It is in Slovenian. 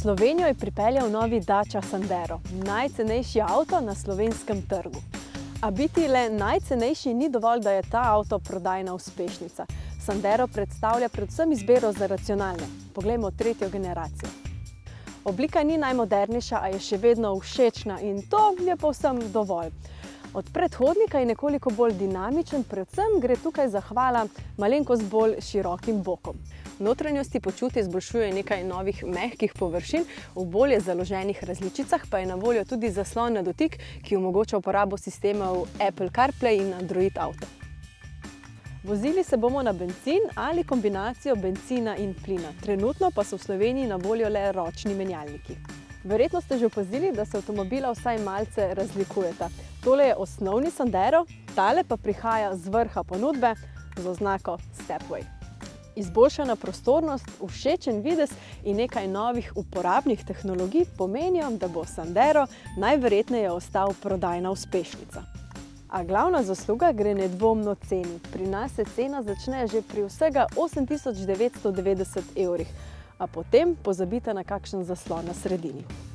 Slovenijo je pripeljal novi Dacia Sandero, najcenejši avto na slovenskem trgu. A biti le najcenejši ni dovolj, da je ta avto prodajna uspešnica. Sandero predstavlja predvsem izbiro za racionalne. Poglejmo tretjo generacijo. Oblika ni najmodernejša, a je še vedno všečna in to je povsem dovolj. Od predhodnika je nekoliko bolj dinamičen, predvsem gre tukaj zahvala malenkost bolj širokim bokom. V notranjosti počutje izboljšuje nekaj novih mehkih površin, v bolje založenih različicah pa je na voljo tudi zaslon na dotik, ki omogoča uporabo sistemov Apple CarPlay in Android Auto. Vozili se bomo na bencin ali kombinacijo bencina in plina. Trenutno pa so v Sloveniji na voljo le ročni menjalniki. Verjetno ste že opazili, da se avtomobila vsaj malce razlikujeta. Tole je osnovni Sandero, tale pa prihaja z vrha ponudbe z oznako Stepway. Izboljšana prostornost, všečen videz in nekaj novih uporabnih tehnologij pomenijo, da bo Sandero najverjetneje ostal prodajna uspešnica. A glavna zasluga gre nedvomno ceni. Pri nas se cena začne že pri vsega 8 990 evrih, a potem pozabite na kakšen zaslon na sredini.